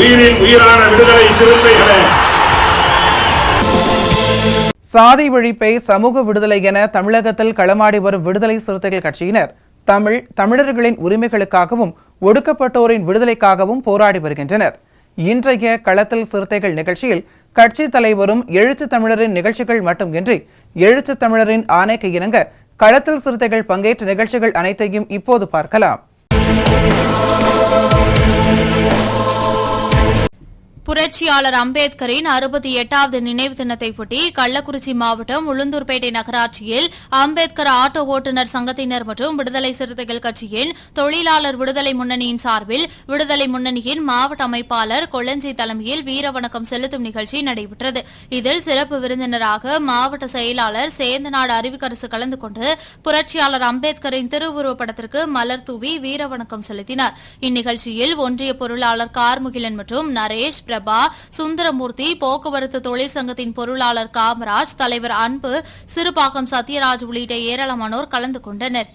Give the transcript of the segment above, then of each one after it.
உயிரின் உயிரான விடுதலை சிறுத்தைகளே, சாதி ஒழிப்பை சமூக விடுதலை என தமிழகத்தில் களமாடி வரும் விடுதலை சிறுத்தைகள் கட்சியினர் தமிழர்களின் உரிமைகளுக்காகவும் ஒடுக்கப்பட்டோரின் விடுதலைக்காகவும் போராடி வருகின்றனர். இன்றைய களத்தில் சிறுத்தைகள் நிகழ்ச்சியில் கட்சி தலைவரும் எழுத்து தமிழரின் நிகழ்ச்சிகள் மட்டுமின்றி எழுத்து தமிழரின் ஆணைக்கு இணங்க களத்தில் சிறுத்தைகள் பங்கேற்ற நிகழ்ச்சிகள் அனைத்தையும் இப்போது பார்க்கலாம். புரட்சியாளர் அம்பேத்கரின் 68வது நினைவு தினத்தையொட்டி கள்ளக்குறிச்சி மாவட்டம் உளுந்தூர்பேட்டை நகராட்சியில் அம்பேத்கர் ஆட்டோ ஓட்டுநர் சங்கத்தினர் மற்றும் விடுதலை சிறுத்தைகள் கட்சியின் தொழிலாளர் விடுதலை முன்னணியின் சார்பில் விடுதலை முன்னணியின் மாவட்ட அமைப்பாளர் கொளஞ்சி தலைமையில் வீரவணக்கம் செலுத்தும் நிகழ்ச்சி நடைபெற்றது. இதில் சிறப்பு விருந்தினராக மாவட்ட செயலாளர் சேந்தநாடு அறிவிக்கரசு கலந்து கொண்டு புரட்சியாளர் அம்பேத்கரின் திருவுருவப் படத்திற்கு மலர் தூவி வீரவணக்கம் செலுத்தினார். இந்நிகழ்ச்சியில் ஒன்றிய பொருளாளர் கார்முகிலன் மற்றும் நரேஷ், பிரபா, சுந்தரமூர்த்தி, போக்குவரத்து தொழிற்சங்கத்தின் பொருளாளர் காமராஜ், தலைவர் அன்பு, சிறுபாக்கம் சத்யராஜ் உள்ளிட்ட ஏராளமானோர் கலந்து கொண்டனர்.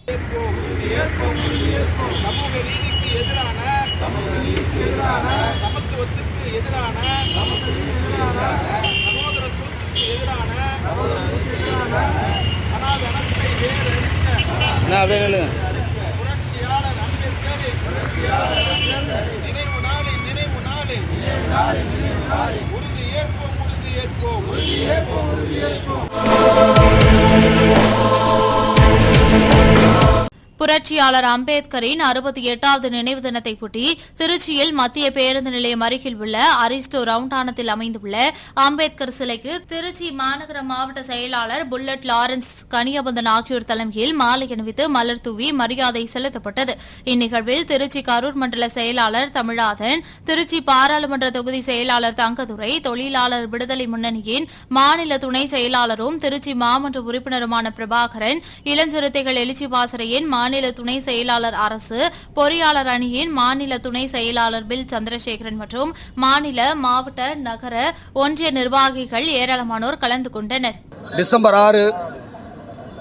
புரட்சியாளர் அம்பேத்கரின் 68வது நினைவு தினத்தையொட்டி திருச்சியில் மத்திய பேருந்து நிலையம் அருகில் உள்ள அரிஸ்டோ ரவுண்டானத்தில் அமைந்துள்ள அம்பேத்கர் சிலைக்கு திருச்சி மாநகர மாவட்ட செயலாளர் புல்லட் லாரன்ஸ் கனியபந்தன் ஆகியோர் தலைமையில் மாலை அணிவித்து மலர் தூவி மரியாதை செலுத்தப்பட்டது. இந்நிகழ்வில் திருச்சி கரூர் மண்டல செயலாளர் தமிழாதன், திருச்சி பாராளுமன்ற தொகுதி செயலாளர் தங்கதுரை, தொழிலாளர் விடுதலை முன்னணியின் மாநில துணை செயலாளரும் திருச்சி மாமன்ற உறுப்பினருமான பிரபாகரன், இளஞ்சிறுத்தைகள் எழுச்சி பாசறையின் மாநில துணை செயலாளர் அரசு, பொறியாளர் அணியின் மாநில துணை செயலாளர் பில் சந்திரசேகரன் மற்றும் மாநில, மாவட்ட, நகர, ஒன்றிய நிர்வாகிகள் ஏராளமானோர் கலந்து கொண்டனர். டிசம்பர் 6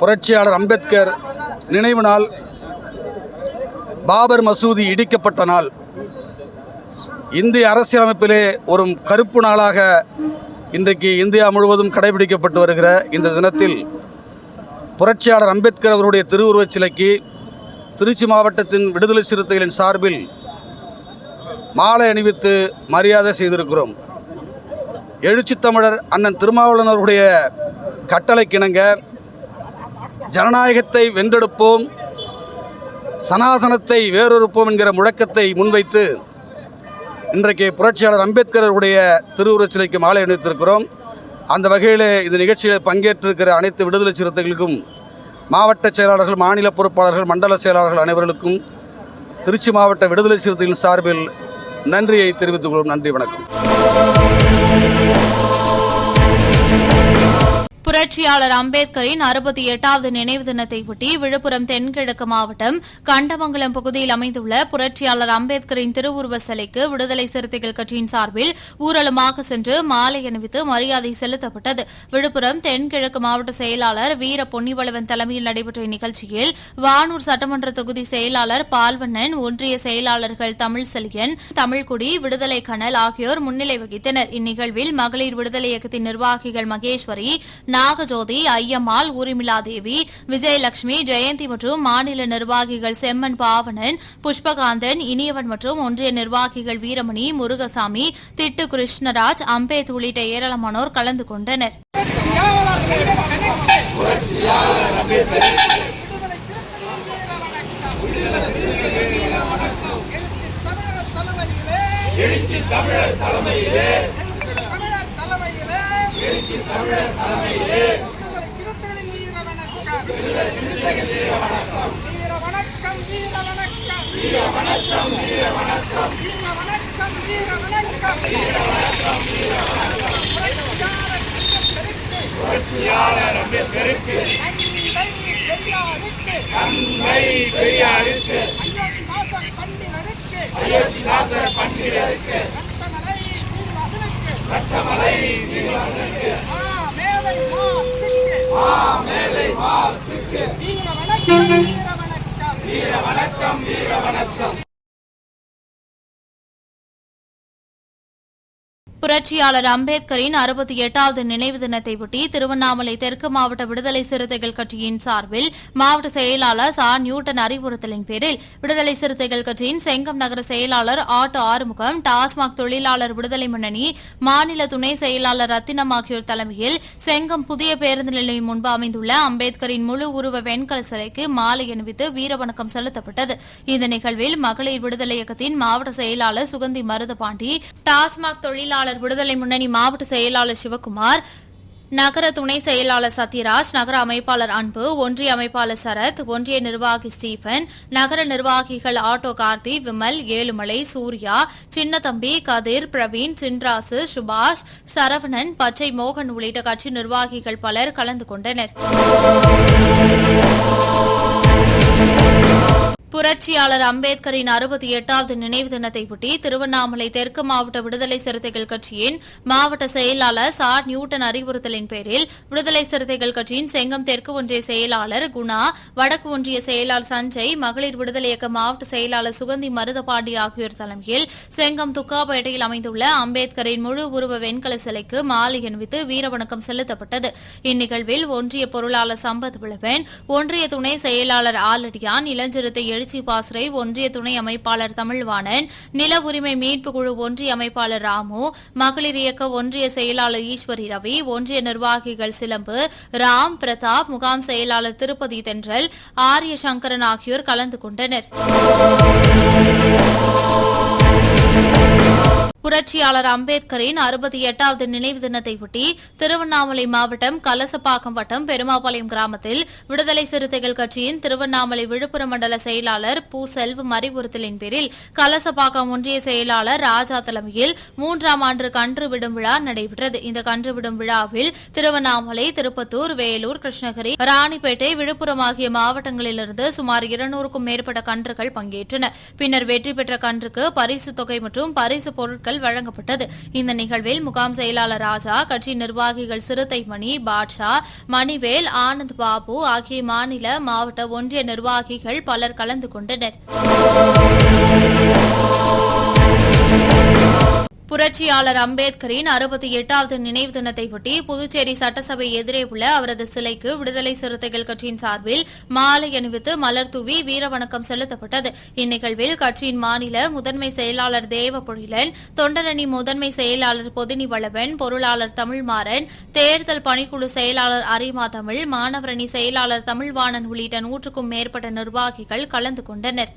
புரட்சியாளர் அம்பேத்கர் நினைவு நாள், பாபர் மசூதி இடிக்கப்பட்ட நாள். இந்திய அரசியலமைப்பிலே ஒரு கருப்பு நாளாக இன்றைக்கு இந்தியா முழுவதும் கடைபிடிக்கப்பட்டு வருகிற இந்த தினத்தில் புரட்சியாளர் அம்பேத்கர் அவருடைய திருவுருவச் சிலைக்கு திருச்சி மாவட்டத்தின் விடுதலை சிறுத்தைகளின் சார்பில் மாலை அணிவித்து மரியாதை செய்திருக்கிறோம். எழுச்சித் தமிழர் அண்ணன் திருமாவளவனுடைய கட்டளைக்கிணங்க ஜனநாயகத்தை வென்றெடுப்போம், சனாதனத்தை வேறொருப்போம் என்கிற முழக்கத்தை முன்வைத்து இன்றைக்கு புரட்சியாளர் அம்பேத்கர் அவருடைய திருவுருவச் சிலைக்கு மாலை அணிவித்திருக்கிறோம். அந்த வகையில் இந்த நிகழ்ச்சியில் பங்கேற்றிருக்கிற அனைத்து விடுதலை சிறுத்தைகளுக்கும், மாவட்ட செயலாளர்கள், மாநில பொறுப்பாளர்கள், மண்டல செயலாளர்கள் அனைவர்களுக்கும் திருச்சி மாவட்ட விடுதலை சிறுத்தைகளின் சார்பில் நன்றியை தெரிவித்துக் கொள்வோம். நன்றி, வணக்கம். புரட்சியாளர் அம்பேத்கரின் 68வது நினைவு தினத்தையொட்டி விழுப்புரம் தென்கிழக்கு மாவட்டம் கண்டமங்கலம் பகுதியில் அமைந்துள்ள புரட்சியாளர் அம்பேத்கரின் திருவுருவ சிலைக்கு விடுதலை சிறுத்தைகள் கட்சியின் சார்பில் ஊர்வலமாக சென்று மாலை அணிவித்து மரியாதை செலுத்தப்பட்டது. விழுப்புரம் தென்கிழக்கு மாவட்ட செயலாளர் வீர பொன்னிவளவன் தலைமையில் நடைபெற்ற இந்நிகழ்ச்சியில் வானூர் சட்டமன்ற தொகுதி செயலாளர் பால்வண்ணன், ஒன்றிய செயலாளர்கள் தமிழ்செழியன், தமிழ்குடி, விடுதலை கனல் ஆகியோர் முன்னிலை வகித்தனர். இந்நிகழ்வில் மகளிர் விடுதலை இயக்கத்தின் நிர்வாகிகள் மகேஸ்வரி, நாகஜோதி, ஐயம்மாள், ஊரிமிலாதேவி, விஜயலட்சுமி, ஜெயந்தி மற்றும் மாநில நிர்வாகிகள் செம்மன் பாவனன், புஷ்பகாந்தன், இனியவன் மற்றும் ஒன்றிய நிர்வாகிகள் வீரமணி, முருகசாமி, திட்டு கிருஷ்ணராஜ், அம்பேத் உள்ளிட்ட ஏராளமானோர் கலந்து கொண்டனர். தமிழர் தலைமையிலே புரட்சியாளர் அம்பேத்கருக்கு தந்தை பெரியாருக்கு அயோத்திதாச பண்டிதருக்கு ரத்தமலை சீனிவாசனுக்கு மேதை மார்க்சுக்கு வீர வணக்கம். புரட்சியாளர் அம்பேத்கரின் 68வது நினைவு தினத்தையொட்டி திருவண்ணாமலை தெற்கு மாவட்ட விடுதலை சிறுத்தைகள் கட்சியின் சார்பில் மாவட்ட செயலாளர் ச. நியூட்டன் அறிவுறுத்தலின் பேரில் விடுதலை சிறுத்தைகள் கட்சியின் செங்கம் நகர செயலாளர் ஆட்டோ ஆறுமுகம், டாஸ்மாக் தொழிலாளர் விடுதலை முன்னணி மாநில துணை செயலாளர் ரத்தினம் ஆகியோர் தலைமையில் செங்கம் புதிய பேருந்து நிலையம் முன்பு அமைந்துள்ள அம்பேத்கரின் முழு உருவ வெண்கல சிலைக்கு மாலை அணிவித்து வீரவணக்கம் செலுத்தப்பட்டது. இந்த நிகழ்வில் மகளிர் விடுதலை இயக்கத்தின் மாவட்ட செயலாளர் சுகந்தி மருதபாண்டி, டாஸ்மாக் தொழிலாளர் விடுதலை முன்னணி மாவட்ட செயலாளர் சிவக்குமார், நகர துணை செயலாளர் சத்யராஜ், நகர அமைப்பாளர் அன்பு, ஒன்றிய அமைப்பாளர் சரத், ஒன்றிய நிர்வாகி ஸ்டீபன், நகர நிர்வாகிகள் ஆட்டோ கார்த்தி, விமல், ஏழுமலை, சூர்யா, சின்னதம்பி, கதிர், பிரவீன், சின்ராசு, சுபாஷ், சரவணன், பச்சை மோகன் உள்ளிட்ட கட்சி நிர்வாகிகள் பலர் கலந்து கொண்டனர். புரட்சியாளர் அம்பேத்கரின் 68வது நினைவு தினத்தையொட்டி திருவண்ணாமலை தெற்கு மாவட்ட விடுதலை சிறுத்தைகள் கட்சியின் மாவட்ட செயலாளர் ச. நியூட்டன் அறிவுறுத்தலின் பேரில் விடுதலை சிறுத்தைகள் கட்சியின் செங்கம் தெற்கு ஒன்றிய செயலாளர் குணா, வடக்கு ஒன்றிய செயலாளர் சஞ்சய், மகளிர் விடுதலை இயக்க மாவட்ட செயலாளர் சுகந்தி மருதபாண்டி ஆகியோர் தலைமையில் செங்கம் துக்காப்பேட்டையில் அமைந்துள்ள அம்பேத்கரின் முழு உருவ வெண்கல சிலைக்கு மாலை அணிவித்து வீரவணக்கம் செலுத்தப்பட்டது. இந்நிகழ்வில் ஒன்றிய பொருளாளர் சம்பத் விளவன், ஒன்றிய துணை செயலாளர் ஆலடியான், இளஞ்சிறுத்தை எழுச்சி பாசறை, ஒன்றிய துணை அமைப்பாளர் தமிழ்வாணன், நில உரிமை மீட்பு குழு ஒன்றிய அமைப்பாளர் ராமு, மகளிர் இயக்க ஒன்றிய செயலாளர் ஈஸ்வரி ரவி, ஒன்றிய நிர்வாகிகள் சிலம்பு, ராம் பிரதாப், முகாம் செயலாளர் திருப்பதி தென்றல், ஆரிய சங்கரன் ஆகியோர் கலந்து கொண்டனர். புரட்சியாளர் அம்பேத்கரின் 68வது நினைவு தினத்தையொட்டி திருவண்ணாமலை மாவட்டம் கலசப்பாக்கம் வட்டம் பெருமாபாளையம் கிராமத்தில் விடுதலை சிறுத்தைகள் கட்சியின் திருவண்ணாமலை விழுப்புரம் மண்டல செயலாளர் பூ செல்வம் அறிவுறுத்தலின் பேரில் கலசப்பாக்கம் ஒன்றிய செயலாளர் ராஜா தலைமையில் 3ஆம் ஆண்டு கன்று விடும் விழா நடைபெற்றது. இந்த கன்று விடும் விழாவில் திருவண்ணாமலை, திருப்பத்தூர், வேலூர், கிருஷ்ணகிரி, ராணிப்பேட்டை, விழுப்புரம் ஆகிய மாவட்டங்களிலிருந்து சுமார் 200க்கும் மேற்பட்ட கன்றுகள் பங்கேற்றன. பின்னர் வெற்றி பெற்ற கன்றுக்கு பரிசு தொகை மற்றும் பரிசு பொருட்கள் வழங்கப்பட்டது. இந்த நிகழ்வில் முகாம் செயலாளர் ராஜா, கட்சி நிர்வாகிகள் சிறுத்தை மணி, பாட்ஷா, மணிவேல், ஆனந்த் பாபு ஆகிய மாநில, மாவட்ட, ஒன்றிய நிர்வாகிகள் பலர் கலந்து கொண்டனர். புரட்சியாளர் அம்பேத்கரின் 68வது நினைவு தினத்தையொட்டி புதுச்சேரி சட்டசபை எதிரே உள்ள அவரது சிலைக்கு விடுதலை சிறுத்தைகள் கட்சியின் சார்பில் மாலை அணிவித்து மலர் தூவி வீரவணக்கம் செலுத்தப்பட்டது. இந்நிகழ்வில் கட்சியின் மாநில முதன்மை செயலாளர் தேவபொழிலன், தொண்டரணி முதன்மை செயலாளர் பொதினி வளவன், பொருளாளர் தமிழ்மாறன், தேர்தல் பணிக்குழு செயலாளர் அரிமா தமிழ், மாணவரணி செயலாளர் தமிழ்வாணன் உள்ளிட்ட 100க்கும் மேற்பட்ட நிர்வாகிகள் கலந்து கொண்டனர்.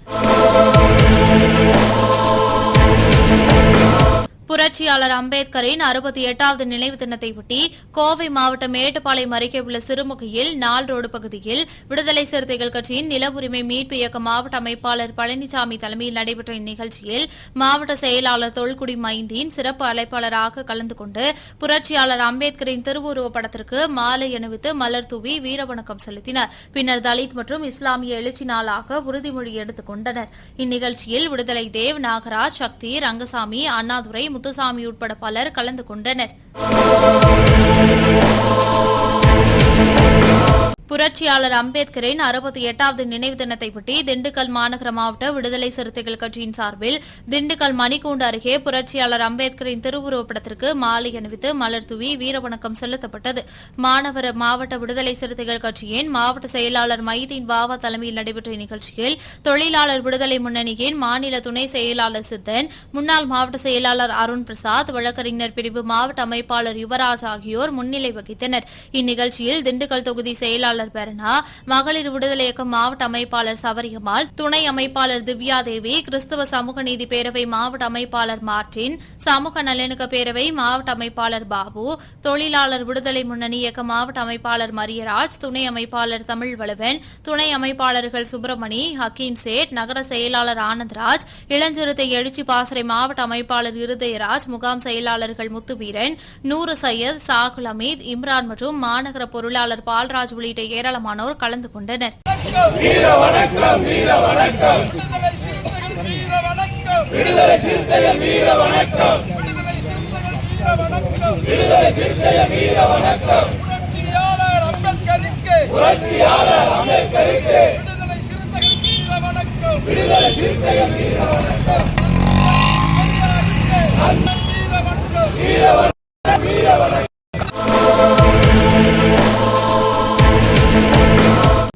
புரட்சியாளர் அம்பேத்கரின் 68வது நினைவு தினத்தையொட்டி கோவை மாவட்டம் மேட்டுப்பாளையம் அருகே உள்ள சிறுமுகையில் நாள் ரோடு பகுதியில் விடுதலை சிறுத்தைகள் கட்சியின் நில உரிமை மீட்பு இயக்க மாவட்ட அமைப்பாளர் பழனிசாமி தலைமையில் நடைபெற்ற இந்நிகழ்ச்சியில் மாவட்ட செயலாளர் தொல்குடி மைந்தீன் சிறப்பு அழைப்பாளராக கலந்து கொண்டு புரட்சியாளர் அம்பேத்கரின் திருவுருவப் படத்திற்கு மாலை அணிவித்து மலர் தூவி வீரவணக்கம் செலுத்தினர். பின்னர் தலித் மற்றும் இஸ்லாமிய எழுச்சி நாளாக உறுதிமொழி எடுத்துக் கொண்டனர். இந்நிகழ்ச்சியில் விடுதலை தேவ், நாகராஜ், சக்தி, ரங்கசாமி, அண்ணாதுரை, முத்துசாமி உட்பட பலர் கலந்து கொண்டனர். புரட்சியாளர் அம்பேத்கரின் 68வது நினைவு தினத்தையொட்டி திண்டுக்கல் மாநகர மாவட்ட விடுதலை சிறுத்தைகள் கட்சியின் சார்பில் திண்டுக்கல் மணிக்கூண்டு அருகே புரட்சியாளர் அம்பேத்கரின் திருவுருவப் படத்திற்கு மாலை அணிவித்து மலர் தூவி வீரவணக்கம் செலுத்தப்பட்டது. மாநகர மாவட்ட விடுதலை சிறுத்தைகள் கட்சியின் மாவட்ட செயலாளர் மைதீன் பாவா தலைமையில் நடைபெற்ற நிகழ்ச்சியில் தொழிலாளர் விடுதலை முன்னணியின் மாநில துணை செயலாளர் சித்தன், முன்னாள் மாவட்ட செயலாளர் அருண் பிரசாத், வழக்கறிஞர் பிரிவு மாவட்ட அமைப்பாளர் யுவராஜ் ஆகியோர் முன்னிலை வகித்தனர். இந்நிகழ்ச்சியில் திண்டுக்கல் தொகுதி செயலாளர் செயலாளர் பெர்னா, மகளிர் விடுதலை இயக்கம் மாவட்ட அமைப்பாளர் சவரியம்மாள், துணை அமைப்பாளர் திவ்யா தேவி, கிறிஸ்தவ சமூக நீதி பேரவை மாவட்ட அமைப்பாளர் மார்டின், சமூக நல்லிணக்க பேரவை மாவட்ட அமைப்பாளர் பாபு, தொழிலாளர் விடுதலை முன்னணி இயக்க மாவட்ட அமைப்பாளர் மரியராஜ், துணை அமைப்பாளர் தமிழ் வலுவன், துணை அமைப்பாளர்கள் சுப்பிரமணி, ஹக்கீம் சேட், நகர செயலாளர் ஆனந்த்ராஜ், இளஞ்சிறுத்தை எழுச்சி பாசறை மாவட்ட அமைப்பாளர் இருதயராஜ், முகாம் செயலாளர்கள் முத்துவீரன், நூறு சையத், சாகுல் அமீத், இம்ரான் மற்றும் மாநகர பொருளாளர் பால்ராஜ் உள்ளிட்ட ஏராளமானோர் கலந்து கொண்டனர். விடுதலை சிறுத்தைகள் வீர வணக்கம். விடுதலை சிறுத்தைகள் வீர வணக்கம். புரட்சியாளர் அம்பேத்கருக்கு. புரட்சியாளர் அம்பேத்கருக்கு. விடுதலை சிறுத்தைகள் வீர வணக்கம். விடுதலை சிறுத்தைகள் வீர வணக்கம். வீர வணக்கம். வீர வணக்கம். வீர வணக்கம்.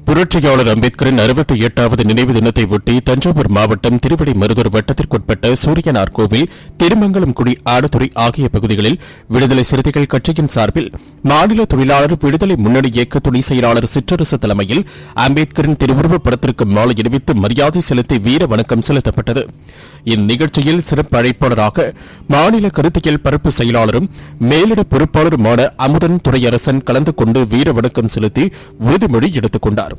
புரட்சியாளர் அம்பேத்கரின் 68வது நினைவு தினத்தை ஒட்டி தஞ்சாவூர் மாவட்டம் திருவிடைமருதூர் வட்டத்திற்குட்பட்ட சூரியனார் கோவில், திருமங்கலம்குடி, ஆடதுறை ஆகிய பகுதிகளில் விடுதலை சிறுத்தைகள் கட்சியின் சார்பில் மாநில தொழிலாளர் விடுதலை முன்னணி இயக்க துணை செயலாளர் சிற்றரசு தலைமையில் அம்பேத்கரின் திருவுருவப் படத்திற்கு மாலை அணிவித்து மரியாதை செலுத்தி வீர வணக்கம் செலுத்தப்பட்டது. இந்நிகழ்ச்சியில் சிறப்பு அழைப்பாளராக மாநில கருத்தியல் பரப்பு செயலாளரும் மேலிட பொறுப்பாளருமான அமுதன் துரையரசன் கலந்து கொண்டு வீர வணக்கம் செலுத்தி உறுதிமொழி எடுத்துக் கொண்டார்.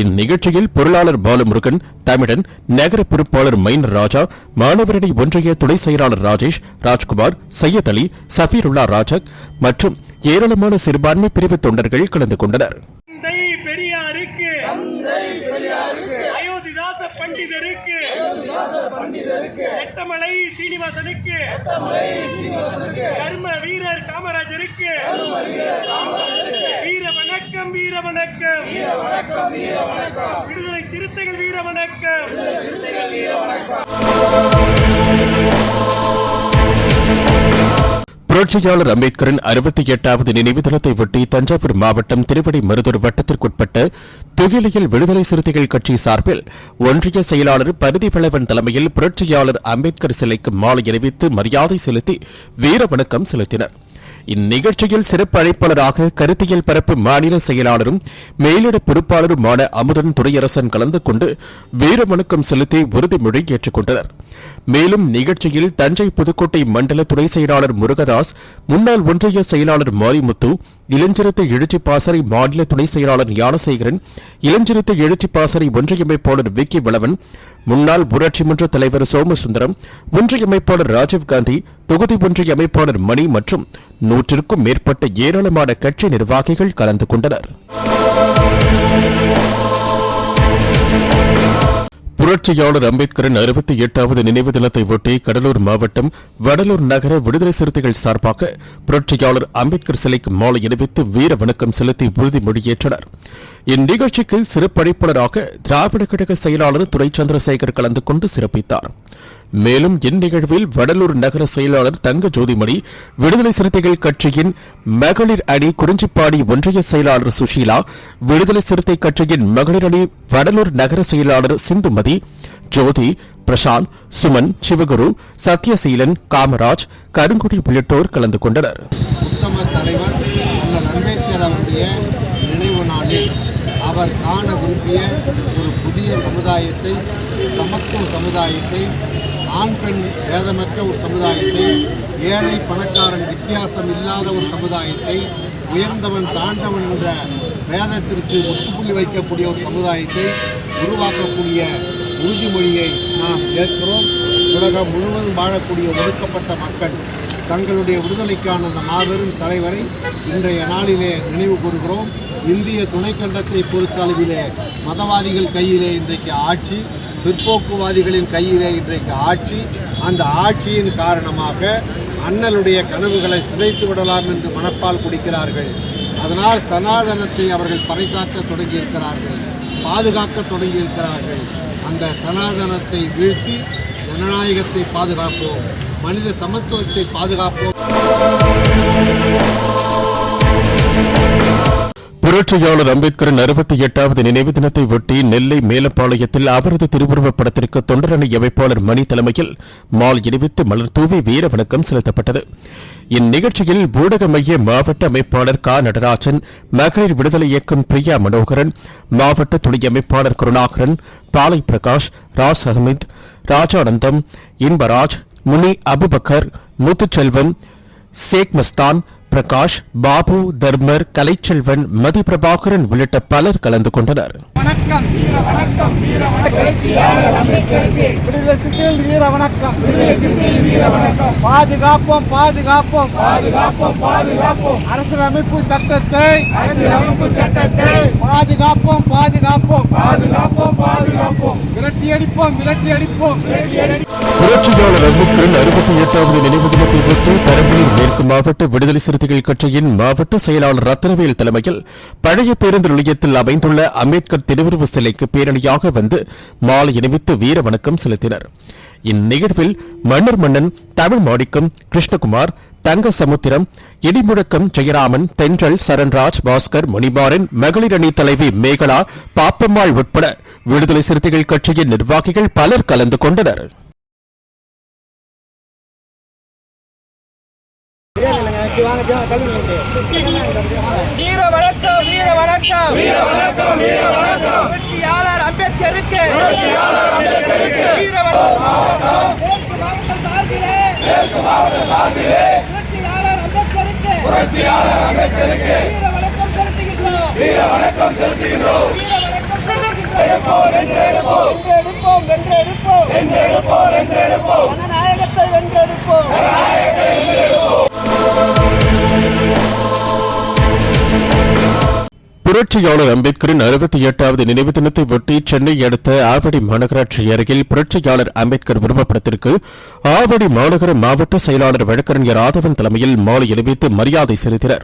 இந்நிகழ்ச்சியில் பொருளாளர் பாலமுருகன், தமிழன், நகர பொறுப்பாளர் மைன் ராஜா, மாணவரணி ஒன்றிய துணை செயலாளர் ராஜேஷ், ராஜ்குமார், சையத் அலி, சஃபீருல்லா ராஜக் மற்றும் ஏராளமான சிறுபான்மை பிரிவு தொண்டர்கள் கலந்து கொண்டனர். அயோத்திதாச பண்டிதருக்கு, எட்டமலை சீனிவாசனுக்கு, கர்ம வீரர் காமராஜருக்கு வீர வணக்கம். வீர வணக்கம். விடுதலை சிறுத்தைகள் வீர வணக்கம். புரட்சியாளர் அம்பேத்கரின் 68வது நினைவு தினத்தை ஒட்டி தஞ்சாவூர் மாவட்டம் திருவிடைமருதூர் வட்டத்திற்குட்பட்ட துகிலியில் விடுதலை சிறுத்தைகள் கட்சி சார்பில் ஒன்றிய செயலாளர் பரிதிவளவன் தலைமையில் புரட்சியாளர் அம்பேத்கர் சிலைக்கு மாலை அணிவித்து மரியாதை செலுத்தி வீர வணக்கம் செலுத்தினர். இந்நிகழ்ச்சியில் சிறப்பு அழைப்பாளராக கருத்தியல் பரப்பு மாநில செயலாளரும் மேலிட பொறுப்பாளருமான அமுதன் துரையரசன் கலந்து கொண்டு வீர வணக்கம் செலுத்தி உறுதிமொழி ஏற்றுக்கொண்டனர். மேலும் நிகழ்ச்சியில் தஞ்சை புதுக்கோட்டை மண்டல துணை செயலாளர் முருகதாஸ், முன்னாள் ஒன்றிய செயலாளர் மாரிமுத்து, இளஞ்சிறுத்தை எழுச்சி பாசறை மாநில துணை செயலாளர் ஞானசேகரன், இளஞ்சிறுத்தை எழுச்சி பாசறை ஒன்றிய அமைப்பாளர் விக்கி வளவன், முன்னாள் ஊராட்சி மன்ற தலைவர் சோமசுந்தரம், ஒன்றிய அமைப்பாளர் ராஜீவ்காந்தி, தொகுதி ஒன்றிய அமைப்பாளர் மணி மற்றும் 100க்கும் மேற்பட்ட ஏராளமான கட்சி நிர்வாகிகள் கலந்து கொண்டனர். புரட்சியாளர் அம்பேத்கரின் 68வது நினைவு தினத்தை ஒட்டி கடலூர் மாவட்டம் வடலூர் நகர விடுதலை சிறுத்தைகள் சார்பாக புரட்சியாளர் அம்பேத்கர் சிலைக்கு மாலை அணிவித்து வீர வணக்கம் செலுத்தி உறுதிமொழியேற்றனர். இந்நிகழ்ச்சிக்கு சிறப்பு அழைப்பாளராக திராவிட கழக செயலாளர் துரை சந்திரசேகர் கலந்து கொண்டு சிறப்பித்தார். மேலும் இந்நிகழ்வில் வடலூர் நகர செயலாளர் தங்க ஜோதிமணி, விடுதலை சிறுத்தைகள் கட்சியின் மகளிர் அணி குறிஞ்சிப்பாடி ஒன்றிய செயலாளர் சுஷீலா, விடுதலை சிறுத்தை கட்சியின் மகளிர் அணி வடலூர் நகர செயலாளர் சிந்துமதி, ஜோதி, பிரசாந்த், சுமன், சிவகுரு, சத்யசீலன், காமராஜ், கருங்குடி உள்ளிட்டோர் கலந்து கொண்டனர். உத்தம தலைவர் அம்பேத்கர் அவருடைய நினைவு நாளில் அவர் காண விரும்பிய ஒரு புதிய சமுதாயத்தை, சமத்துவ சமுதாயத்தை, ஆண் பெண் வேதமற்ற ஒரு சமுதாயத்தை, ஏழை பணக்காரன் வித்தியாசம் இல்லாத ஒரு சமுதாயத்தை, உயர்ந்தவன் தாழ்ந்தவன் என்ற வேதத்திற்கு முற்றுப்புள்ளி வைக்கக்கூடிய ஒரு சமுதாயத்தை உருவாக்கக்கூடிய உறுதிமொழியை நாம் ஏற்கிறோம். உலகம் முழுவதும் வாழக்கூடிய ஒடுக்கப்பட்ட மக்கள் தங்களுடைய விடுதலைக்கான அந்த மாபெரும் தலைவரை இன்றைய நாளிலே நினைவு கூறுகிறோம். இந்திய துணைக்கண்டத்தை பொறுத்த அளவிலே மதவாதிகள் கையிலே இன்றைக்கு ஆட்சி, பிற்போக்குவாதிகளின் கையிலே இன்றைக்கு ஆட்சி. அந்த ஆட்சியின் காரணமாக அண்ணலுடைய கனவுகளை சிதைத்து விடலாம் என்று மனப்பால் குடிக்கிறார்கள். அதனால் சனாதனத்தை அவர்கள் பறைசாற்ற தொடங்கியிருக்கிறார்கள், பாதுகாக்க தொடங்கியிருக்கிறார்கள். அந்த சனாதனத்தை வீழ்த்தி ஜனநாயகத்தை பாதுகாப்போம், மனித சமத்துவத்தை பாதுகாப்போம். புரட்சியாளர் அம்பேத்கரின் 68வது நினைவு தினத்தை ஒட்டி நெல்லை மேலப்பாளையத்தில் அவரது திருவுருவப் படத்திற்கு தொண்டரணி அமைப்பாளர் மணி தலைமையில் மாலை அணிவித்து மலர் தூவி வீர வணக்கம் செலுத்தப்பட்டது. இந்நிகழ்ச்சியில் ஊடக மைய மாவட்ட அமைப்பாளர் க நடராஜன், மகளிர் விடுதலை இயக்கம் பிரியா மனோகரன், மாவட்ட துணை அமைப்பாளர் கருணாகரன், பாலை பிரகாஷ், ராஸ் அகமது, ராஜானந்தம், இன்பராஜ், முனி அபுபக்கர், முத்துச்செல்வன், சேக் மஸ்தான், பிரகாஷ், பாபு, தர்மர், கலைச்செல்வன், மதி பிரபாகரன் உள்ளிட்ட பலர் கலந்து கொண்டனர். வணக்கம் வீர வணக்கம் வீர வணக்கம் வீர வணக்கம் பாதுகாப்போம் பாதுகாப்போம் பாதுகாப்போம் பாதுகாப்போம் அரசியலமைப்பு சட்டத்தை பாதுகாப்போம் பாதுகாப்போம் பாதுகாப்போம் பாதுகாப்போம் விரட்டியடிப்போம் விரட்டியடிப்போம் புரட்சியாளர் அம்பேத்கரின் 68வது நினைவு தினத்தை ஒட்டி பெரம்பலூர் மேற்கு மாவட்ட விடுதலை சிறுத்தைகள் கட்சியின் மாவட்ட செயலாளர் ரத்னவேல் தலைமையில் பழைய பேருந்து நிலையத்தில் அமைந்துள்ள அம்பேத்கர் திருவுருவ சிலைக்கு பேரணியாக வந்து மாலை அணிவித்து வீர வணக்கம் செலுத்தினர். இந்நிகழ்வில் மன்னர் மன்னன், தமிழ் மாணிக்கம், கிருஷ்ணகுமார், தங்க சமுத்திரம், இடிமுழக்கம், ஜெயராமன், தென்றல், சரண்ராஜ், பாஸ்கர், மணிமாறன், மகளிர் அணி தலைவி மேகலா, பாப்பம்மாள் உட்பட விடுதலை சிறுத்தைகள் கட்சியின் நிர்வாகிகள் பலர் கலந்து கொண்டனர். வீர வணக்கம் வீர வணக்கம் வீர வணக்கம் வீர வணக்கம் புரட்சியாளர் அம்பேத்கருக்கு வீர வணக்கம் மாவட்ட சார்பிலே புரட்சியாளர் அம்பேத்கருக்கு வீர வணக்கம் செலுத்துகின்றோம் வீர வணக்கம் செலுத்துகின்றோம் வென்றெடுப்போம் வென்றெடுப்போம் வென்றெடுப்போம் வென்றெடுப்போம் ஜனநாயகத்தை வென்றெடுப்போம் ஜனநாயகத்தை வென்றெடுப்போம். புரட்சியாளர் அம்பேத்கரின் 68வது நினைவு தினத்தை ஒட்டி சென்னை அடுத்த ஆவடி மாநகராட்சி அருகில் புரட்சியாளர் அம்பேத்கர் உருவப்படத்திற்கு ஆவடி மாநகர மாவட்ட செயலாளர் வழக்கறிஞர் ராதவன் தலைமையில் மாலை அணிவித்து மரியாதை செலுத்தினர்.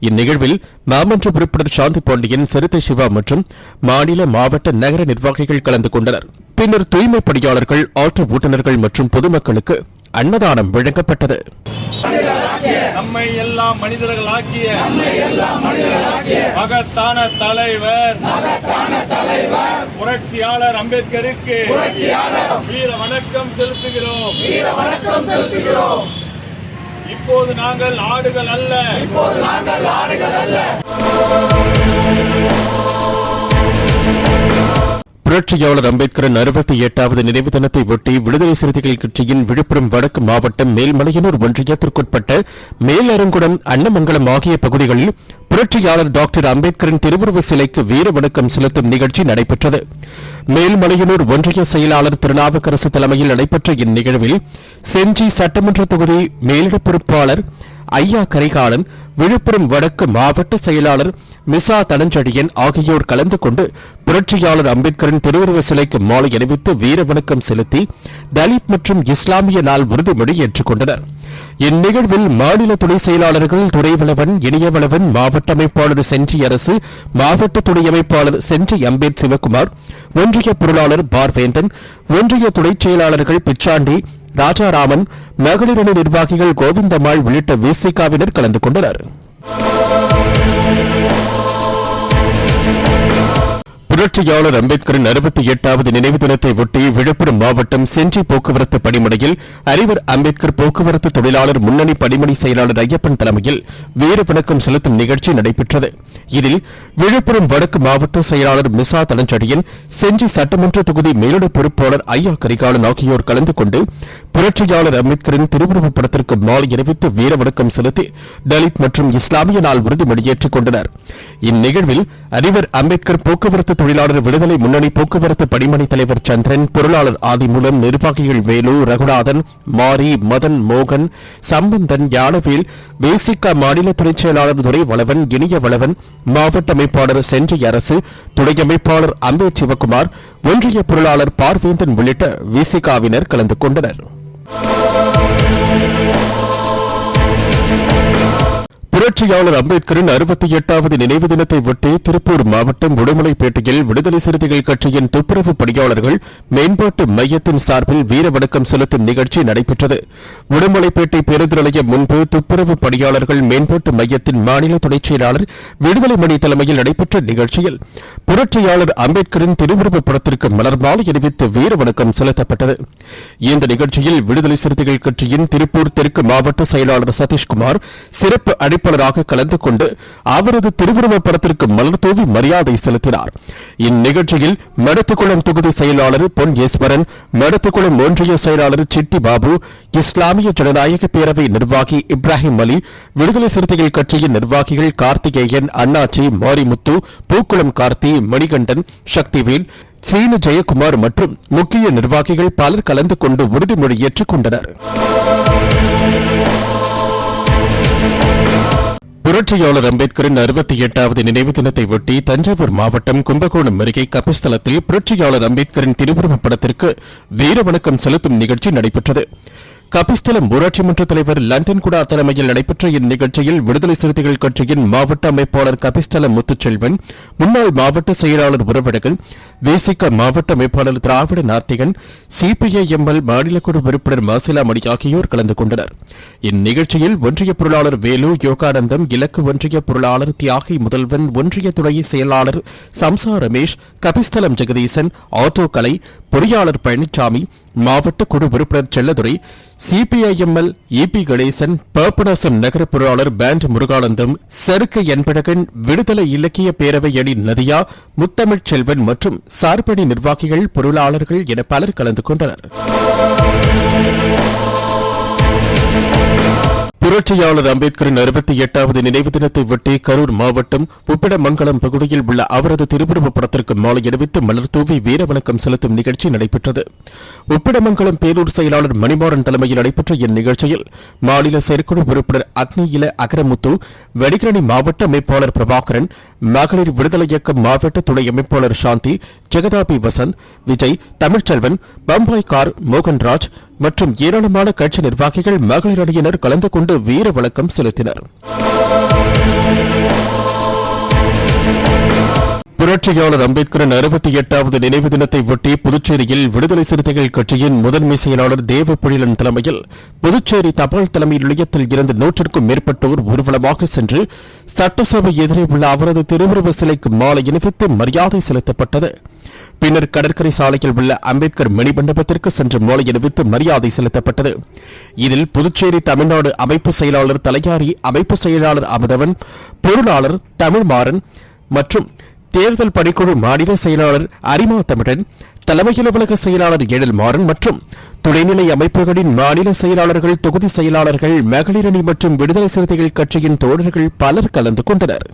இந்நிகழ்வில் மாமன்ற உறுப்பினர் சாந்தி பாண்டியன், சிறுத்தை சிவா மற்றும் மாநில மாவட்ட நகர நிர்வாகிகள் கலந்து கொண்டனர். பின்னர் தூய்மைப் பணியாளர்கள், ஆட்டோ ஓட்டுநர்கள் மற்றும் பொதுமக்களுக்கு அன்னதானம் வழங்கப்பட்டது. நம்மை எல்லாம் மனிதர்களாக்கிய மகத்தான தலைவர் புரட்சியாளர் அம்பேத்கருக்கு வீர வணக்கம் செலுத்துகிறோம். வீர வணக்கம் செலுத்துகிறோம். இப்போது நாங்கள் ஆடுகள் அல்ல. இப்போது நாங்கள் ஆடுகள் அல்ல. புரட்சியாளர் அம்பேத்கரின் 68வது நினைவு தினத்தை ஒட்டி விடுதலை சிறுத்தைகள் கட்சியின் விழுப்புரம் வடக்கு மாவட்டம் மேல்மலையனூர் ஒன்றியத்திற்குட்பட்ட மேலரங்குடம், அன்னமங்கலம் ஆகிய பகுதிகளில் புரட்சியாளர் டாக்டர் அம்பேத்கரின் திருவுருவ சிலைக்கு வீர வணக்கம் செலுத்தும் நிகழ்ச்சி நடைபெற்றது. மேல்மலையனூர் ஒன்றிய செயலாளர் திருநாவுக்கரசு தலைமையில் நடைபெற்ற இந்நிகழ்வில் செஞ்சி சட்டமன்ற தொகுதி மேலிட பொறுப்பாளர் ஐயா கரிகாலன், விழுப்புரம் வடக்கு மாவட்ட செயலாளர் மிசா தனஞ்செழியன் ஆகியோர் கலந்து கொண்டு புரட்சியாளர் அம்பேத்கரின் திருவுருவ சிலைக்கு மாலை அணிவித்து வீர வணக்கம் செலுத்தி தலித் மற்றும் இஸ்லாமிய நாள் உறுதிமொழி ஏற்றுக் கொண்டனர். இந்நிகழ்வில் மாநில துணை செயலாளர்கள் துரைவளவன், இனியவளவன், மாவட்ட அமைப்பாளர் செஞ்சி அரசு, மாவட்ட துணை அமைப்பாளர் செஞ்சி அம்பேத் சிவகுமார், ஒன்றிய பொருளாளர் பார்வேந்தன், ஒன்றிய துணை செயலாளர்கள் பிச்சாண்டி, ராஜாராமன், மகளிர் அணி நிர்வாகிகள் கோவிந்தம்மாள் உள்ளிட்ட விசிகாவினர் கலந்து கொண்டனர். புரட்சியாளர் அம்பேத்கரின் 68வது நினைவு தினத்தை ஒட்டி விழுப்புரம் மாவட்டம் செஞ்சி போக்குவரத்து பணிமனையில் அறிவர் அம்பேத்கர் போக்குவரத்து தொழிலாளர் முன்னணி பணிமனை செயலாளர் ஐயப்பன் தலைமையில் வீர வணக்கம் செலுத்தும் நிகழ்ச்சி நடைபெற்றது. இதில் விழுப்புரம் வடக்கு மாவட்ட செயலாளர் மிசா தனஞ்செழியன், செஞ்சி சட்டமன்ற தொகுதி மேலிட பொறுப்பாளர் ஐயா கரிகாலன் ஆகியோர் கலந்து கொண்டு புரட்சியாளர் அம்பேத்கரின் திருவுருவப் படத்திற்கு மாலை அணிவித்து வீர வணக்கம் செலுத்தி தலித் மற்றும் இஸ்லாமிய நாள் உறுதிமொழி ஏற்றுக் கொண்டனர். இந்நிகழ்வில் அறிவர் அம்பேத்கர் போக்குவரத்து தொழிலாளர் விடுதலை முன்னணி போக்குவரத்து பணிமனை தலைவர் சந்திரன், பொருளாளர் ஆதிமூலம், நிர்வாகிகள் வேலு, ரகுநாதன், மாரி, மதன், மோகன், சம்பந்தன், யானவேல், பேசிகா மாநில துணைச் செயலாளர் துரைவளவன், இனியவளவன், மாவட்ட அமைப்பாளர் செஞ்சி அரசு, துணை அமைப்பாளர் அம்பேத் சிவகுமார், ஒன்றிய பொருளாளர் பார்வேந்தன் உள்ளிட்ட விசிகாவினர் கலந்து கொண்டனர். புரட்சியாளர் அம்பேத்கரின் 68வது நினைவு தினத்தை ஒட்டி திருப்பூர் மாவட்டம் உடுமலைப்பேட்டையில் விடுதலை சிறுத்தைகள் கட்சியின் துப்புரவு பணியாளர்கள் மேம்பாட்டு மையத்தின் சார்பில் வீர வணக்கம் செலுத்தும் நிகழ்ச்சி நடைபெற்றது. உடுமலைப்பேட்டை பேருந்து நிலையம் முன்பு துப்புரவு பணியாளர்கள் மேம்பாட்டு மையத்தின் மாநில துணைச் செயலாளர் விடுதலை மணி தலைமையில் நடைபெற்ற நிகழ்ச்சியில் புரட்சியாளர் அம்பேத்கரின் திருவுருவப் படத்திற்கு மலர் மாலை அணிவித்து வீர வணக்கம் செலுத்தப்பட்டது. இந்த நிகழ்ச்சியில் விடுதலை சிறுத்தைகள் கட்சியின் திருப்பூர் தெற்கு மாவட்ட செயலாளர் சதீஷ்குமார் சிறப்பு அழைப்பாளராக கலந்து கொண்டு அவரது திருவுருவப் படத்திற்கு மலர் தூவி மரியாதை செலுத்தினார். இந்நிகழ்ச்சியில் மடத்துக்குளம் தொகுதி செயலாளர் பொன் ஈஸ்வரன், மடத்துக்குளம் ஒன்றிய செயலாளர் சிட்டி பாபு, இஸ்லாமிய ஜனநாயக பேரவை நிர்வாகி இப்ராஹிம் அலி, விடுதலை சிறுத்தைகள் கட்சியின் நிர்வாகிகள் கார்த்திகேயன், அண்ணாச்சி, மாரிமுத்து, பூக்குளம் கார்த்தி, மணிகண்டன், சக்திவேல், சீனு ஜெயக்குமார் மற்றும் முக்கிய நிர்வாகிகள் பலர் கலந்து கொண்டு உறுதிமொழி ஏற்றுக் கொண்டனர். புரட்சியாளர் அம்பேத்கரின் 68வது நினைவு தினத்தை ஒட்டி தஞ்சாவூர் மாவட்டம் கும்பகோணம் அருகே கபிஸ்தலத்தில் புரட்சியாளர் அம்பேத்கரின் திருவுருவப் படத்திற்கு வீர வணக்கம் செலுத்தும் நிகழ்ச்சி நடைபெற்றது. கபிஸ்தலம் ஊராட்சி மன்ற தலைவர் லண்டன் குடா தலைமையில் நடைபெற்ற இந்நிகழ்ச்சியில் விடுதலை சிறுத்தைகள் கட்சியின் மாவட்ட அமைப்பாளர் கபிஸ்தலம் முத்துச்செல்வன், முன்னாள் மாவட்ட செயலாளர் உறவழகன், விசிக மாவட்ட அமைப்பாளர் திராவிட நார்த்திகன், சிபிஐஎம்எல் மாநில குழு உறுப்பினர் மாசிலாமணி ஆகியோர் கலந்து கொண்டனர். இந்நிகழ்ச்சியில் ஒன்றிய பொருளாளர் வேலு யோகானந்தம், இலக்கு ஒன்றிய பொருளாளர் தியாகி முதல்வன், ஒன்றிய துணை செயலாளர் சம்சா ரமேஷ், கபிஸ்தலம் ஜெகதீசன், ஆட்டோ கலை, பொறியாளர் பழனிசாமி, மாவட்ட குழு உறுப்பினர் செல்லதுரை, சிபிஐஎம்எல் இபி கணேசன், பாபநாசம் நகர பொருளாளர் பேண்ட் முருகானந்தம், சருக்கு என்பழகன், விடுதலை இலக்கிய பேரவை அணி நதியா, முத்தமிழ் செல்வன் மற்றும் சார்பணி நிர்வாகிகள், பொருளாளர்கள் என பலர் கலந்து கொண்டனர். புரட்சியாளர் அம்பேத்கரின் 68வது நினைவு தினத்தை ஒட்டி கரூர் மாவட்டம் உப்பிடமங்கலம் பகுதியில் உள்ள அவரது திருவுருவப் படத்திற்கு மாலை அணிவித்து மலர் தூவி வீர வணக்கம் செலுத்தும் நிகழ்ச்சி நடைபெற்றது. உப்பிடமங்கலம் பேரூர் செயலாளர் மணிமாறன் தலைமையில் நடைபெற்ற இந்நிகழ்ச்சியில் மாநில செயற்குழு உறுப்பினர் அக்னியில அகரமுத்து, வடிகரணி மாவட்ட அமைப்பாளர் பிரபாகரன், மகளிர் விடுதலை இயக்கம் மாவட்ட துணை அமைப்பாளர் சாந்தி, ஜெகதாபி வசந்த், விஜய், தமிழ்ச்செல்வன், பம்பாய் கார் மோகன்ராஜ் மற்றும் ஏராளமான கட்சி நிர்வாகிகள், மகளிர் அணியினர் கலந்து கொண்டு வீர வணக்கம் செலுத்தினர். புரட்சியாளர் அம்பேத்கரின் 68வது நினைவு தினத்தை ஒட்டி புதுச்சேரியில் விடுதலை சிறுத்தைகள் கட்சியின் முதன்மை செயலாளர் தேவபொழிலன் தலைமையில் புதுச்சேரி தபால் தலைமை நிலையத்தில் இருந்து 100க்கும் மேற்பட்டோர் ஊர்வலமாக சென்று சட்டசபை எதிரே உள்ள அவரது திருவுருவ சிலைக்கு மாலை அணிவித்து மரியாதை செலுத்தப்பட்டது. பின்னர் கடற்கரை சாலையில் உள்ள அம்பேத்கர் மணிமண்டபத்திற்கு சென்று மாலை அணிவித்து மரியாதை செலுத்தப்பட்டது. இதில் புதுச்சேரி தமிழ்நாடு அமைப்பு செயலாளர் தலையாரி, அமைப்பு செயலாளர் அமுதவன், பொருளாளர் தமிழ்மாறன் மற்றும் தேர்தல் பணிக்குழு மாநில செயலாளர் அரிமா தமிழன், தலைமை அலுவலக செயலாளர் எழில்மாறன் மற்றும் துணைநிலை அமைப்புகளின் மாநில செயலாளர்கள், தொகுதி செயலாளர்கள், மகளிர் அணி மற்றும் விடுதலை சிறுத்தைகள் கட்சியின் தோழர்கள் பலர் கலந்து கொண்டனர்.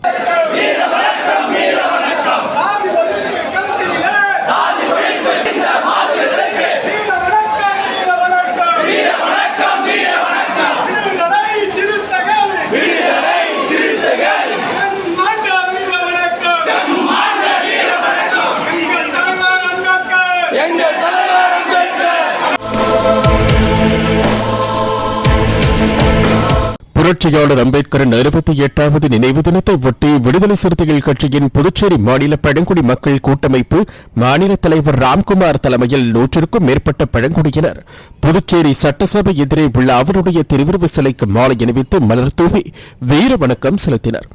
புரட்சியாளர் அம்பேத்கரின் 68வது நினைவு தினத்தை ஒட்டி விடுதலை சிறுத்தைகள் கட்சியின் புதுச்சேரி மாநில பழங்குடி மக்கள் கூட்டமைப்பு மாநில தலைவர் ராம்குமார் தலைமையில் 100க்கும் மேற்பட்ட பழங்குடியினர் புதுச்சேரி சட்டசபை எதிரே உள்ள அவருடைய திருவுருவ சிலைக்கு மாலை அணிவித்து மலர் தூவி வீர வணக்கம் செலுத்தினர்.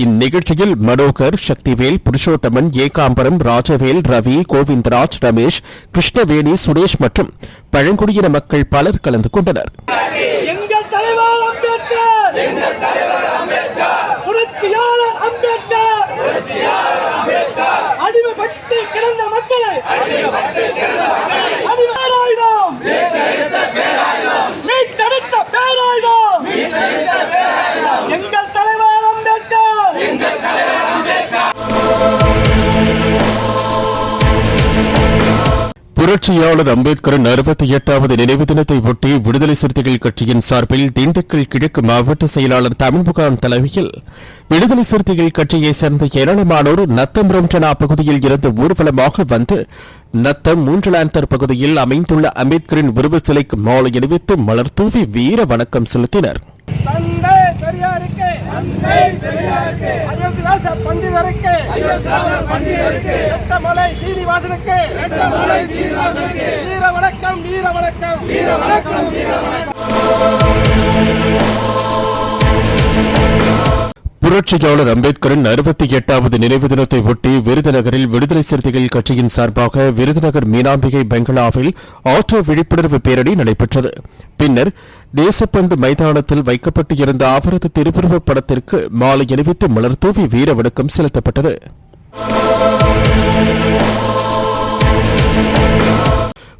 இந்நிகழ்ச்சியில் மனோகர், சக்திவேல், புருஷோத்தமன், ஏகாம்பரம், ராஜவேல், ரவி, கோவிந்தராஜ், ரமேஷ், கிருஷ்ணவேணி, சுரேஷ் மற்றும் பழங்குடியின மக்கள் பலர் கலந்து கொண்டனர். புரட்சியாளர் அம்பேத்கர் அடிமைப்பட்டு கிடந்த மக்களை அடிமையாராயினோம், மீட்டெடுத்த பேராயுதம் எங்கள் தலைவர் அம்பேத்கர். புரட்சியாளர் அம்பேத்கரின் 68வது நினைவு தினத்தை ஒட்டி விடுதலை சிறுத்தைகள் கட்சியின் சார்பில் திண்டுக்கல் கிழக்கு மாவட்ட செயலாளர் தமிழ்முகான் தலைமையில் விடுதலை சிறுத்தைகள் கட்சியைச் சேர்ந்த ஏராளமானோர் நத்தம் ரோம்டனா பகுதியில் இருந்து ஊர்வலமாக வந்து நத்தம் மூன்றலாந்தர் பகுதியில் அமைந்துள்ள அம்பேத்கரின் உருவ சிலைக்கு மாலை அணிவித்து மலர் தூவி வீர வணக்கம் செலுத்தினர். தந்தை பெரியாருக்கு அயோத்திதாச பண்டிதருக்கு எட்டமலை சீனிவாசனுக்கு வீர வணக்கம் வீர வணக்கம் வீர வணக்கம் வீர வணக்கம். புரட்சியாளர் அம்பேத்கரின் 68வது நினைவு தினத்தை ஒட்டி விருதுநகரில் விடுதலை சிறுத்தைகள் கட்சியின் சார்பாக விருதுநகர் மீனாம்பிகை பங்களாவில் ஆட்டோ விழிப்புணர்வு பேரணி நடைபெற்றது. பின்னர் தேசப்பந்து மைதானத்தில் வைக்கப்பட்டு இருந்த அவரது திருவுருவப் படத்திற்கு மாலை அணிவித்து மலர் தூவி வீர வணக்கம் செலுத்தப்பட்டது.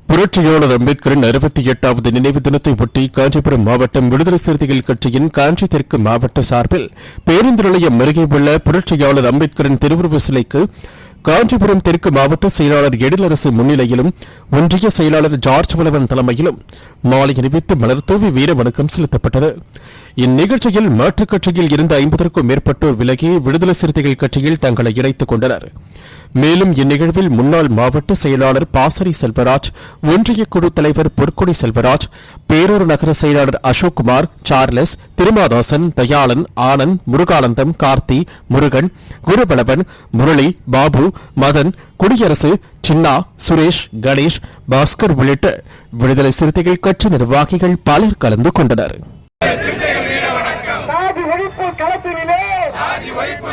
புரட்சியாளர் அம்பேத்கரின் 68வது நினைவு தினத்தை ஒட்டி காஞ்சிபுரம் மாவட்டம் விடுதலை சிறுத்தைகள் கட்சியின் காஞ்சி தெற்கு மாவட்ட சார்பில் பேருந்து நிலையம் அருகே உள்ள புரட்சியாளர் அம்பேத்கரின் திருவுருவ சிலைக்கு காஞ்சிபுரம் தெற்கு மாவட்ட செயலாளர் எழிலரசு முன்னிலையிலும் ஒன்றிய செயலாளர் ஜார்ஜ் வளவன் தலைமையிலும் மாலை அணிவித்து மலர் தூவி வீர வணக்கம் செலுத்தப்பட்டது. இந்நிகழ்ச்சியில் மாற்றுக் கட்சியில் இருந்த 50க்கும் மேற்பட்டோர் விலகி விடுதலை சிறுத்தைகள் கட்சியில் தங்களை இணைத்துக் கொண்டனர். மேலும் இந்நிகழ்வில் முன்னாள் மாவட்ட செயலாளர் பாசறை செல்வராஜ், ஒன்றிய குழு தலைவர் பொற்கொடி செல்வராஜ், பேரூர் நகர செயலாளர் அசோக்குமார், சார்லஸ், திருமாதாசன், தயாளன், ஆனந்த், முருகானந்தம், கார்த்தி, முருகன், குருபலவன், முரளி, பாபு, மதன், குடியரசு, சின்னா, சுரேஷ், கணேஷ், பாஸ்கர் உள்ளிட்ட விடுதலை சிறுத்தைகள் கட்சி நிர்வாகிகள் பலர் கலந்து கொண்டனர். சாதி ஒழிப்பு களத்தினிலே சாதி ஒழிப்பு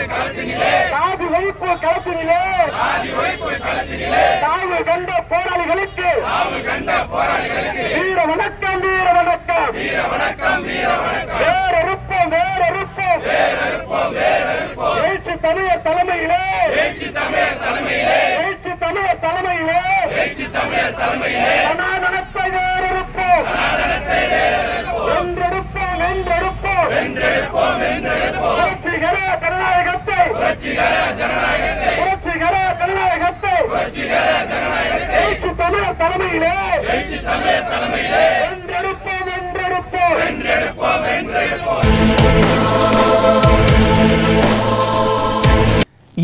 களத்தினிலே சாவு கண்ட போராளிகளுக்கு வீர வணக்கம் வீர வணக்கம் வீர வணக்கம் வீர வணக்கம். வேறறுப்போம் வேறறுப்போம் எழுச்சி தமிழர் தலைமையிலே சனாதனத்தை வேறறுப்போம் வென்றெடுப்போம் புரட்சிகர ஜனநாயகத்தை எழுச்சி தமிழர் தலைமையிலே வென்றெடுப்போம்.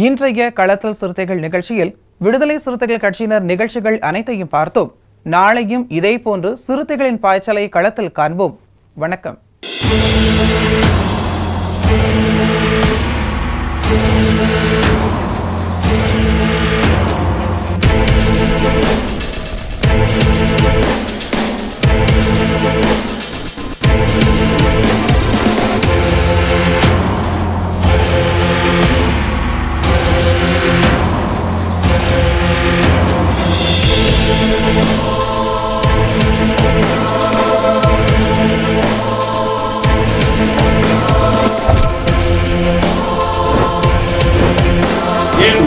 இன்றைய களத்தல் சிறுத்தைகள் நிகழ்ச்சியில் விடுதலை சிறுத்தைகள் கட்சியினர் நிகழ்ச்சிகள் அனைத்தையும் பார்த்தோம். நாளையும் இதேபோன்று சிறுத்தைகளின் பாய்ச்சலை களத்தில் காண்போம். வணக்கம்.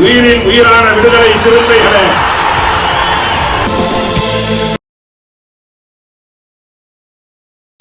உயிரின் உயிரான விடுதலை சிறுத்தைகளே,